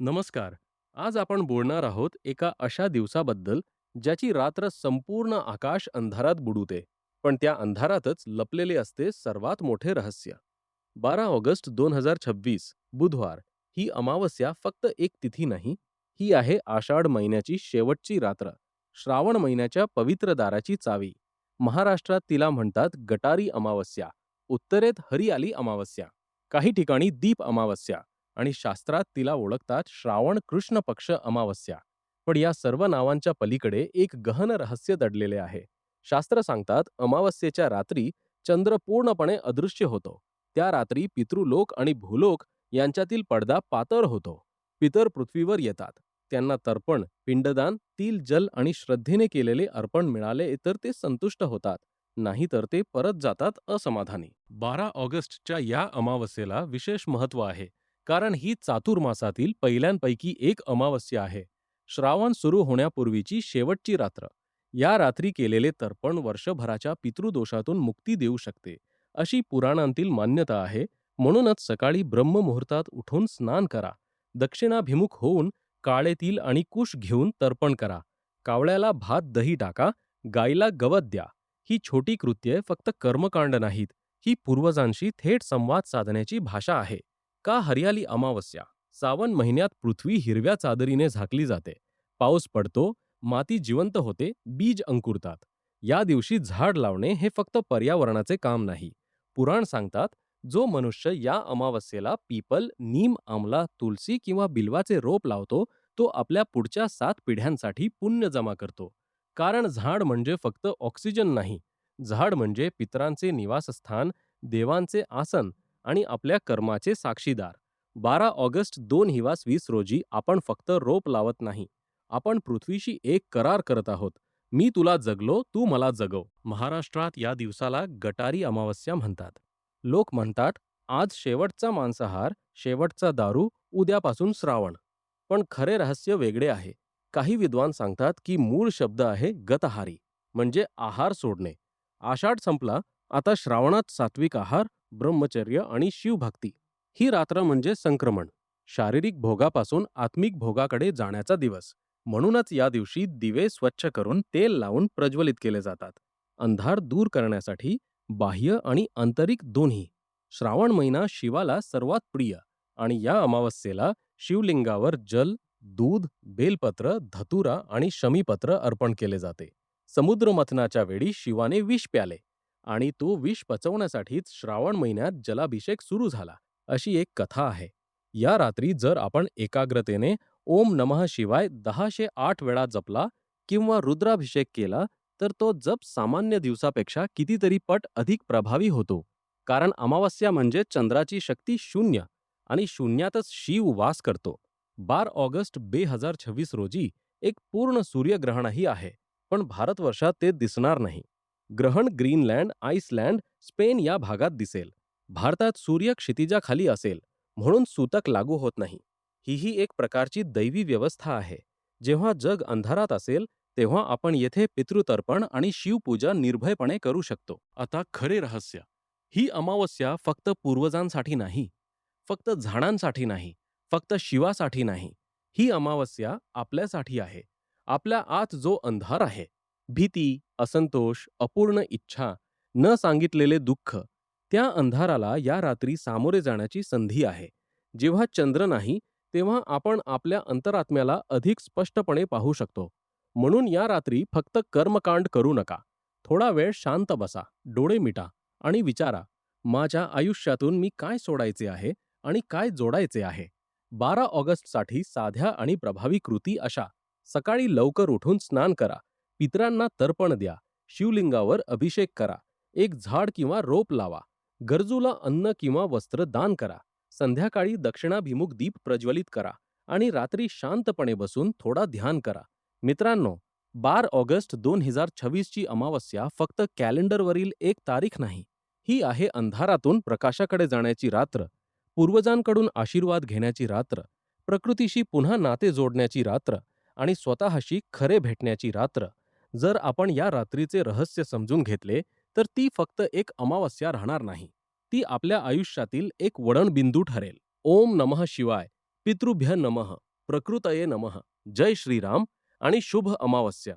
नमस्कार. आज आपण बोलणार आहोत एका अशा दिवसाबद्दल ज्याची रात्र संपूर्ण आकाश अंधारात बुडवते, पण त्या अंधारातच लपलेले असते सर्वात मोठे रहस्य. 12 ऑगस्ट 2026 बुधवार ही अमावस्या फक्त एक तिथी नाही, ही आहे आषाढ महिन्याची शेवटची रात्र, श्रावण महिन्याच्या पवित्र दाराची चावी. महाराष्ट्रात तिला म्हणतात गटारी अमावस्या, उत्तरेत हरियाली अमावस्या, काही ठिकाणी दीप अमावस्या आणि शास्त्रात तिला ओळखतात श्रावण कृष्ण पक्ष अमावस्या. पण या सर्व नावांच्या पलीकडे एक गहन रहस्य दडलेले आहे. शास्त्र सांगतात अमावस्येच्या रात्री चंद्र पूर्णपणे अदृश्य होतो. त्या रात्री पितृलोक आणि भूलोक यांच्यातील पडदा पातळ होतो. पितर पृथ्वीवर येतात. त्यांना तर्पण, पिंडदान, तिल, जल आणि श्रद्धेने केलेले अर्पण मिळाले तर ते संतुष्ट होतात, नाहीतर ते परत जातात असमाधानी. 12 ऑगस्टच्या या अमावस्येला विशेष महत्त्व आहे, कारण ही चातुर्मासातील पहिल्यांपैकी एक अमावस्या आहे. श्रावण सुरू होण्यापूर्वीची शेवटची रात्र. या रात्री केलेले तर्पण वर्षभराच्या पितृदोषातून मुक्ती देऊ शकते, अशी पुराणांतील मान्यता आहे. म्हणूनच सकाळी ब्रह्ममुहूर्तात उठून स्नान करा. दक्षिणाभिमुख होऊन काळे तीळ आणि कुश घेऊन तर्पण करा. कावळ्याला भात दही टाका. गायीला गवत द्या. ही छोटी कृत्ये फक्त कर्मकांड नाहीत, ही पूर्वजांशी थेट संवाद साधण्याची भाषा आहे. का हरियाली अमावस्या? सावन महिन्यात पृथ्वी हिरव्या चादरीने झाकली जाते. पाऊस पडतो, माती जिवंत होते, बीज अंकुरतात. या दिवशी झाड लावणे हे फक्त पर्यावरणाचे काम नाही. पुराण सांगतात, जो मनुष्य या अमावस्येला पीपल, नीम, आमला, तुलसी किंवा बिल्वाचे रोप लावतो, तो आपल्या पुढच्या 7 पिढ्यांसाठी पुण्य जमा करतो. कारण झाड म्हणजे फक्त ऑक्सिजन नाही, झाड म्हणजे पितरांचे निवासस्थान, देवांचे आसन आणि आपल्या कर्माचे साक्षीदार. 12 ऑगस्ट 2026 रोजी आपण फक्त रोप लावत नाही, आपण पृथ्वीशी एक करार करत आहोत. मी तुला जगलो, तू मला जगव. महाराष्ट्रात या दिवसाला गटारी अमावस्या म्हणतात. लोक म्हणतात, आज शेवटचा मांसाहार, शेवटचा दारू, उद्यापासून श्रावण. पण खरे रहस्य वेगळे आहे. काही विद्वान सांगतात की मूळ शब्द आहे गतहारी, म्हणजे आहार सोडणे. आषाढ संपला, आता श्रावणात सात्विक आहार, ब्रह्मचर्य आणि शिवभक्ती. ही रात्र म्हणजे संक्रमण, शारीरिक भोगापासून आत्मिक भोगाकडे जाण्याचा दिवस. म्हणूनच या दिवशी दिवे स्वच्छ करून तेल लावून प्रज्वलित केले जातात, अंधार दूर करण्यासाठी, बाह्य आणि आंतरिक दोन्ही. श्रावण महिना शिवाला सर्वात प्रिय, आणि या अमावस्येला शिवलिंगावर जल, दूध, बेलपत्र, धतुरा आणि शमीपत्र अर्पण केले जाते. समुद्रमथनाच्या वेळी शिवाने विष प्याले आणि तो विष पचवण्यासाठीच श्रावण महिन्यात जलाभिषेक सुरू झाला, अशी एक कथा आहे. या रात्री जर आपण एकाग्रतेने ओम नमः शिवाय 1008 वेळा जपला किंवा रुद्राभिषेक केला, तर तो जप सामान्य दिवसापेक्षा कितीतरी पट अधिक प्रभावी होतो. कारण अमावस्या म्हणजे चंद्राची शक्ती शून्य, आणि शून्यातच शिव वास करतो. 12 ऑगस्ट 2026 रोजी एक पूर्ण सूर्यग्रहणही आहे, पण भारतवर्षात ते दिसणार नाही. ग्रहण ग्रीनलँड, आइसलँड, स्पेन या भागात दिसेल. भारतात सूर्य क्षितिजाखाली असेल, म्हणून सूतक लागू होत नाही. ही एक प्रकारची दैवी व्यवस्था आहे. जेव्हा जग अंधारात असेल, तेव्हा आपण येथे पितृतर्पण आणि शिवपूजा निर्भयपणे करू शकतो. आता खरे रहस्य. ही अमावस्या फक्त पूर्वजांसाठी नाही, फक्त झाडांसाठी नाही, फक्त शिवासाठी नाही. ही अमावस्या आपल्यासाठी आहे. आपल्या आत जो अंधार आहे, भीती, असंतोष, अपूर्ण इच्छा, न सांगितलेले दुःख, त्या अंधाराला या रात्री सामोरे जाण्याची संधी आहे. जेव्हा चंद्र नाही, तेव्हा आपण आपल्या अंतरात्म्याला अधिक स्पष्टपणे पाहू शकतो. म्हणून या रात्री फक्त कर्मकांड करू नका. थोडा वेळ शांत बसा, डोळे मिटा आणि विचारा, माझ्या आयुष्यातून मी काय सोडायचे आहे आणि काय जोडायचे आहे. 12 ऑगस्टसाठी साध्या आणि प्रभावी कृती अशा: सकाळी लवकर उठून स्नान करा, पितरांना तर्पण द्या, शिवलिंगावर अभिषेक करा, एक झाड किंवा रोप लावा, गरजूला अन्न किंवा वस्त्र दान करा, संध्याकाळी दक्षिणाभिमुख दीप प्रज्वलित करा आणि रात्री शांतपणे बसून थोडा ध्यान करा. मित्रांनो, 12 ऑगस्ट 2026 ची अमावस्या फक्त कॅलेंडरवरील एक तारीख नाही, ही आहे अंधारातून प्रकाशाकडे जाण्याची रात्र, पूर्वजांकडून आशीर्वाद घेण्याची रात्र, प्रकृतीशी पुन्हा नाते जोडण्याची रात्र आणि स्वतःशी खरे भेटण्याची रात्र. जर आपण या रात्रीचे रहस्य समजून घेतले, तर ती फक्त एक अमावस्या राहणार नाही, ती आपल्या आयुष्यातील एक वळणबिंदू ठरेल. ओम नमः शिवाय. पितृभ्य नमः. प्रकृतये नमः. जय श्रीराम आणि शुभ अमावस्या.